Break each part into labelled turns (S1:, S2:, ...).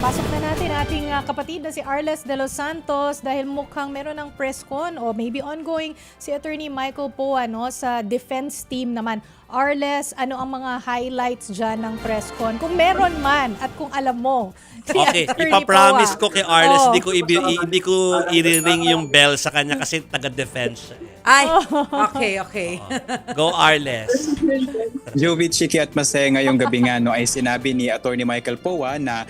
S1: Pasok na natin ating kapatid na si Arles de los Santos dahil mukhang meron ng press con o maybe ongoing si Attorney Michael Poa sa defense team naman. Arles, ano ang mga highlights dyan ng press con? Kung meron man at kung alam mo. Si
S2: Okay,
S1: Attorney
S2: ipapromise
S1: Poa.
S2: ko kay Arles,
S1: Oh.
S2: hindi ko i-ring yung bell sa kanya kasi taga-defense siya.
S3: Ay, okay.
S2: Go Arles.
S4: Jovi, Chiki at Masay ngayong gabi nga ay sinabi ni Attorney Michael Poa na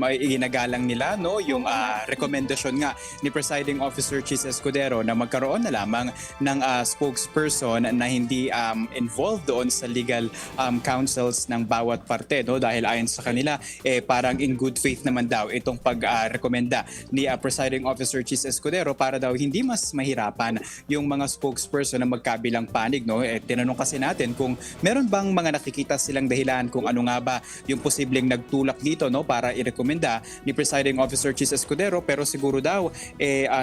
S4: ay ginagalang nila yung rekomendasyon nga ni Presiding Officer Chis Escudero na magkaroon na lamang ng spokesperson na hindi involved doon sa legal counsels ng bawat parte dahil ayon sa kanila parang in good faith naman daw itong pagrekomenda ni Presiding Officer Chis Escudero para daw hindi mas mahirapan yung mga spokesperson na magkabilang panig. Tinanong kasi natin kung meron bang mga nakikita silang dahilan kung ano nga ba yung posibleng nagtulak dito para irekomenda ni Presiding Officer Chis Escudero, pero siguro daw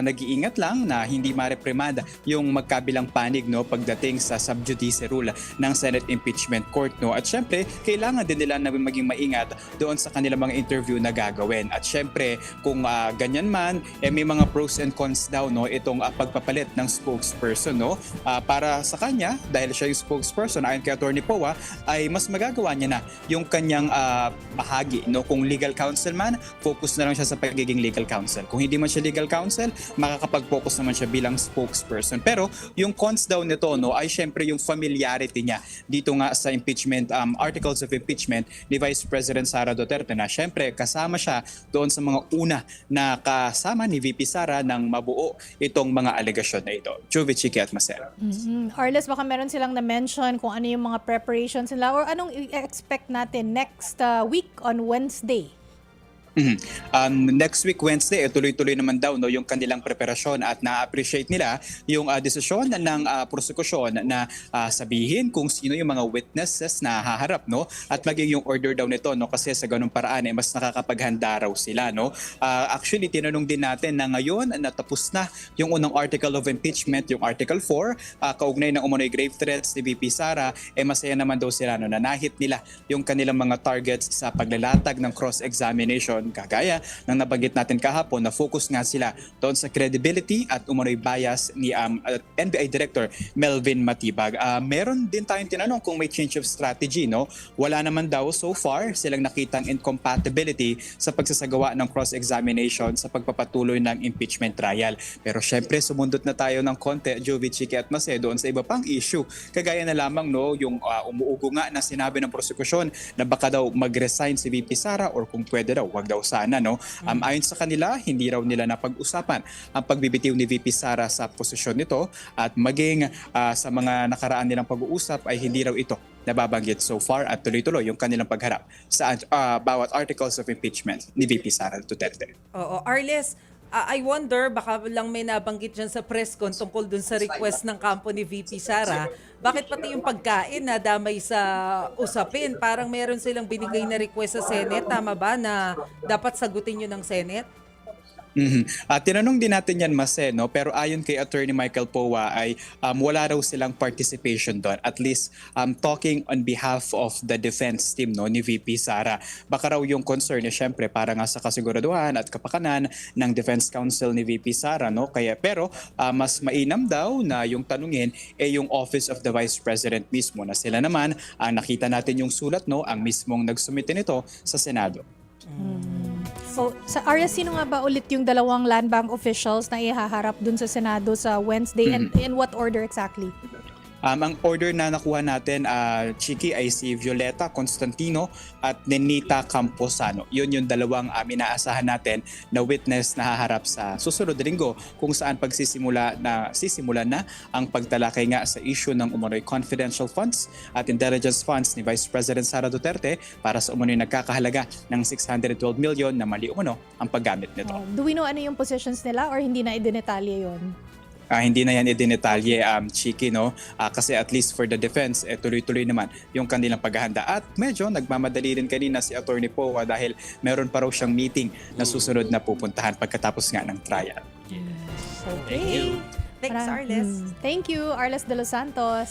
S4: nag-iingat lang na hindi mareprimand yung magkabilang panig pagdating sa sub judice rule ng Senate Impeachment Court. At syempre, kailangan din nila na maging maingat doon sa kanilang mga interview na gagawin. At syempre, kung ganyan man, may mga pros and cons daw itong pagpapalit ng spokesperson. Para sa kanya, dahil siya yung spokesperson, ayon kay Attorney Poa, ay mas magagawa niya na yung kanyang bahagi. Kung legal counsel man, focus na lang siya sa pagiging legal counsel. Kung hindi man siya legal counsel, makakapag-focus naman siya bilang spokesperson. Pero yung cons daw nito ay syempre yung familiarity niya dito nga sa impeachment, articles of impeachment ni Vice President Sara Duterte na syempre kasama siya doon sa mga una na kasama ni VP Sara nang mabuo itong mga alegasyon na ito. Jovi, Chiki at Maser.
S1: Arles, baka meron silang na-mention kung ano yung mga preparations nila or anong i-expect natin next week on Wednesday.
S4: Next week Wednesday, tuloy-tuloy naman daw yung kanilang preparasyon at na-appreciate nila yung desisyon ng prosekusyon na sabihin kung sino yung mga witnesses na haharap at maging yung order daw nito kasi sa ganung paraan mas nakakapaghanda raw sila. Actually, tinanong din natin na ngayon natapos na yung unang article of impeachment, yung Article 4, kaugnay ng umano'y grave threats ni VP Sara, masaya naman daw sila na nahit nila yung kanilang mga targets sa paglalatag ng cross-examination. Kagaya ng nabanggit natin kahapon na focus nga sila doon sa credibility at umano'y bias ni NBI Director Melvin Matibag. Meron din tayong tinanong kung may change of strategy. Wala naman daw so far silang nakitang incompatibility sa pagsasagawa ng cross-examination sa pagpapatuloy ng impeachment trial. Pero syempre sumundot na tayo ng konti, Jovi, Chiki at Mase, doon sa iba pang issue. Kagaya na lamang yung umuugo nga na sinabi ng prosekusyon na baka daw mag-resign si VP Sara or kung pwede daw, wag daw sana. Ayon sa kanila, hindi raw nila napag-usapan ang pagbibitiw ni VP Sara sa posisyon nito at maging sa mga nakaraan nilang pag-uusap ay hindi raw ito nababanggit so far at tuloy-tuloy yung kanilang pagharap sa bawat articles of impeachment ni VP Sara Duterte.
S3: Oo, Arles, I wonder, baka lang may nabanggit dyan sa press con tungkol dun sa request ng kampo ni VP Sara. Bakit pati yung pagkain na damay sa usapin? Parang meron silang binigay na request sa Senate. Tama ba na dapat sagutin yun ng Senate?
S4: Tinanong din natin yan, Mase, pero ayon kay Attorney Michael Poa ay wala raw silang participation doon. At least talking on behalf of the defense team ni VP Sara. Baka raw yung concern niya syempre para nga sa kasiguraduhan at kapakanan ng Defense Counsel ni VP Sara. Pero mas mainam daw na yung tanungin yung Office of the Vice President mismo na sila naman nakita natin yung sulat ang mismong nagsumite nito sa Senado.
S1: So, sa Arya, sino nga ba ulit yung dalawang land bank officials na ihaharap dun sa Senado sa Wednesday and in what order exactly?
S4: Ang order na nakuha natin, Chiki, ay si Violeta Constantino at Nenita Camposano. Yun yung dalawang inaasahan natin na witness na haharap sa susunod linggo kung saan sisimulan na ang pagtalakay nga sa issue ng umano'y confidential funds at intelligence funds ni Vice President Sara Duterte para sa umano'y nagkakahalaga ng 612 million na mali umano ang paggamit nito.
S1: Do we know ano yung positions nila or hindi na idinetalye yun?
S4: Hindi na yan idinetalye, Chiki, kasi at least for the defense, tuloy-tuloy naman yung kanilang paghahanda. At medyo nagmamadali rin kanina si Attorney Poa dahil meron pa raw siyang meeting na susunod na pupuntahan pagkatapos nga ng trial.
S1: Okay.
S3: Thanks, Arles.
S1: Thank you, Arles de los Santos.